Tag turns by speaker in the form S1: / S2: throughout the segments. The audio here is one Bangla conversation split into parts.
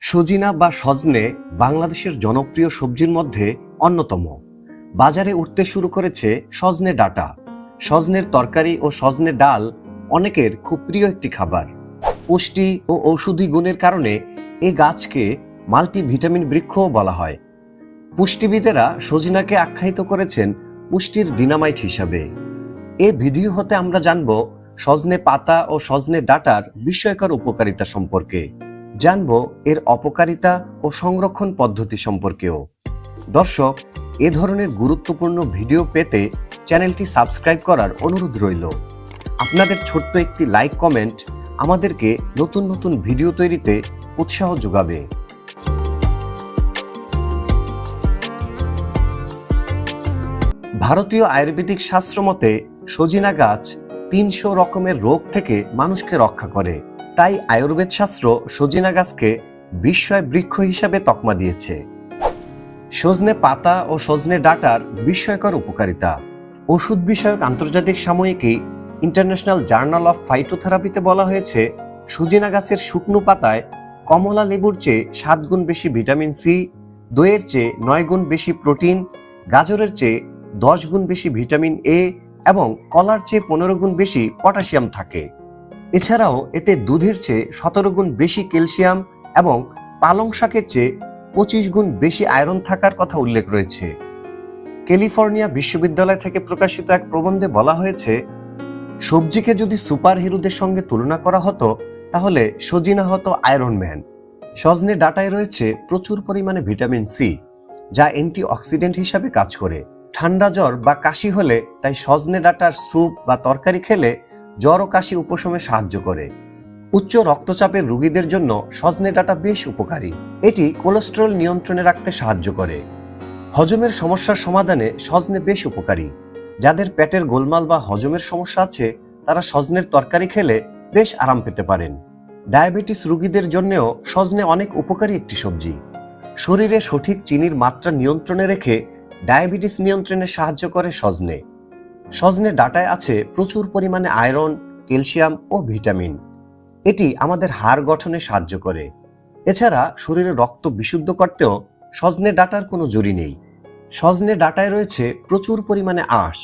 S1: সজিনা বা সজনে বাংলাদেশের জনপ্রিয় সবজির মধ্যে অন্যতম। বাজারে উঠতে শুরু করেছে সজনে ডাঁটা। সজনের তরকারি ও সজনে ডাল অনেকের খুব প্রিয় একটি খাবার। পুষ্টি ও ঔষধি গুণের কারণে এই গাছকে মাল্টিভিটামিন বৃক্ষও বলা হয়। পুষ্টিবিদেরা সজিনাকে আখ্যায়িত করেছেন পুষ্টির ডিনামাইট হিসাবে। এই ভিডিও হতে আমরা জানব সজনে পাতা ও সজনে ডাঁটার বিস্ময়কর উপকারিতা সম্পর্কে, জানব এর অপকারিতা ও সংরক্ষণ পদ্ধতি সম্পর্কেও। দর্শক, এ ধরনের গুরুত্বপূর্ণ ভিডিও পেতে চ্যানেলটি সাবস্ক্রাইব করার অনুরোধ রইল। আপনাদের ছোট্ট একটি লাইক কমেন্ট আমাদেরকে নতুন নতুন ভিডিও তৈরিতে উৎসাহ যোগাবে। ভারতীয় আয়ুর্বেদিক শাস্ত্র মতে সজিনা গাছ ৩০০ রকমের রোগ থেকে মানুষকে রক্ষা করে। তাই আয়ুর্বেদ শাস্ত্র সজিনা গাছকে বিস্ময় বৃক্ষ হিসাবে তকমা দিয়েছে। সজনে পাতা ও সজনে ডাঁটার বিস্ময়কর উপকারিতা। ওষুধ বিষয়ক আন্তর্জাতিক সাময়িকী ইন্টারন্যাশনাল জার্নাল অফ ফাইটোথেরাপিতে বলা হয়েছে, সজিনা গাছের শুকনো পাতায় কমলা লেবুর চেয়ে ৭ গুণ বেশি ভিটামিন সি, দইয়ের চেয়ে ৯ গুণ বেশি প্রোটিন, গাজরের চেয়ে ১০ গুণ বেশি ভিটামিন এ এবং কলার চেয়ে ১৫ গুণ বেশি পটাশিয়াম থাকে। এছাড়াও এতে দুধের চেয়ে ১৭ গুণ বেশি ক্যালসিয়াম এবং পালং শাকের চেয়ে ২৫ গুণ বেশি আয়রন থাকার কথা উল্লেখ রয়েছে। ক্যালিফোর্নিয়া বিশ্ববিদ্যালয় থেকে প্রকাশিত এক প্রবন্ধে বলা হয়েছে, সবজিকে যদি সুপার হিরোদের সঙ্গে তুলনা করা হতো তাহলে সজিনা হতো আয়রন ম্যান। সজনে ডাঁটায় রয়েছে প্রচুর পরিমাণে ভিটামিন সি, যা অ্যান্টিঅক্সিডেন্ট হিসাবে কাজ করে। ঠান্ডা জ্বর বা কাশি হলে তাই সজনে ডাঁটার স্যুপ বা তরকারি খেলে জ্বর ও কাশি উপশমে সাহায্য করে। উচ্চ রক্তচাপের রোগীদের জন্য সজনে ডাঁটা বেশ উপকারী। এটি কোলেস্টেরল নিয়ন্ত্রণে রাখতে সাহায্য করে। হজমের সমস্যার সমাধানে সজনে বেশ উপকারী। যাদের পেটের গোলমাল বা হজমের সমস্যা আছে তারা সজনের তরকারি খেলে বেশ আরাম পেতে পারেন। ডায়াবেটিস রোগীদের জন্যও সজনে অনেক উপকারী একটি সবজি। শরীরে সঠিক চিনির মাত্রা নিয়ন্ত্রণে রেখে ডায়াবেটিস নিয়ন্ত্রণে সাহায্য করে সজনে। সজনে ডাঁটায় আছে প্রচুর পরিমাণে আয়রন, ক্যালসিয়াম ও ভিটামিন। এটি আমাদের হাড় গঠনে সাহায্য করে। এছাড়া শরীরে রক্ত বিশুদ্ধ করতেও সজনে ডাঁটার কোনো জুড়ি নেই। সজনে ডাঁটায় রয়েছে প্রচুর পরিমাণে আঁশ,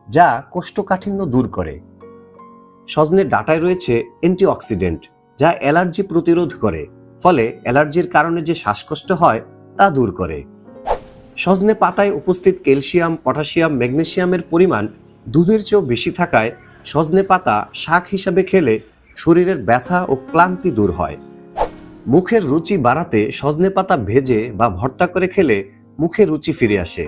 S1: যা কোষ্ঠকাঠিন্য দূর করে। সজনে ডাঁটায় রয়েছে অ্যান্টিঅক্সিডেন্ট, যা অ্যালার্জি প্রতিরোধ করে, ফলে অ্যালার্জির কারণে যে শ্বাসকষ্ট হয় তা দূর করে। সজনে পাতায় উপস্থিত ক্যালসিয়াম, পটাশিয়াম, ম্যাগনেসিয়ামের পরিমাণ দুধের চেয়েও বেশি থাকায় সজনে পাতা শাক হিসাবে খেলে শরীরের ব্যথা ও ক্লান্তি দূর হয়। মুখের রুচি বাড়াতে সজনে পাতা ভেজে বা ভর্তা করে খেলে মুখে রুচি ফিরে আসে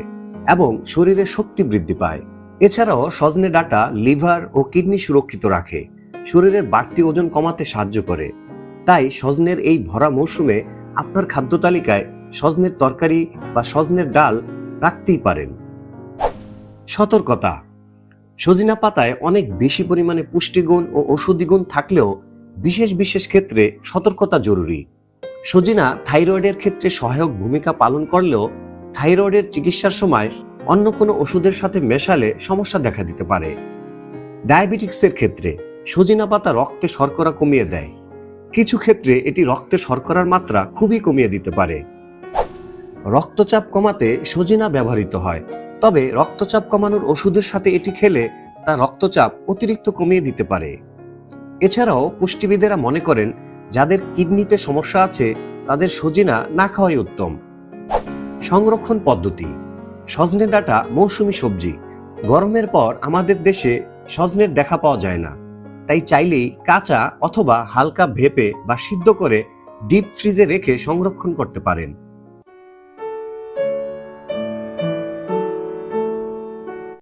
S1: এবং শরীরে শক্তি বৃদ্ধি পায়। এছাড়াও সজনে ডাঁটা লিভার ও কিডনি সুরক্ষিত রাখে, শরীরের বাড়তি ওজন কমাতে সাহায্য করে। তাই সজনের এই ভরা মৌসুমে আপনার খাদ্য তালিকায় সজনের তরকারি বা সজনের ডাল রাখতেই পারেন। সতর্কতা: সজিনা পাতায় অনেক বেশি পরিমাণে পুষ্টিগুণ ও ঔষধি গুণ থাকলেও বিশেষ বিশেষ ক্ষেত্রে সতর্কতা জরুরি। সজিনা থাইরয়েডের ক্ষেত্রে সহায়ক ভূমিকা পালন করলেও থাইরয়েডের চিকিৎসার সময় অন্য কোনো ওষুধের সাথে মেশালে সমস্যা দেখা দিতে পারে। ডায়াবেটিক্সের ক্ষেত্রে সজিনা পাতা রক্তে শর্করা কমিয়ে দেয়। কিছু ক্ষেত্রে এটি রক্তে শর্করার মাত্রা খুবই কমিয়ে দিতে পারে। রক্তচাপ কমাতে সজিনা ব্যবহৃত হয়, তবে রক্তচাপ কমানোর ওষুধের সাথে এটি খেলে তা রক্তচাপ অতিরিক্ত কমিয়ে দিতে পারে। এছাড়াও পুষ্টিবিদেরা মনে করেন, যাদের কিডনিতে সমস্যা আছে তাদের সজিনা না খাওয়াই উত্তম। সংরক্ষণ পদ্ধতি: সজনে ডাঁটা মৌসুমী সবজি। গরমের পর আমাদের দেশে সজনের দেখা পাওয়া যায় না, তাই চাইলেই কাঁচা অথবা হালকা ভেপে বা সিদ্ধ করে ডিপ ফ্রিজে রেখে সংরক্ষণ করতে পারেন।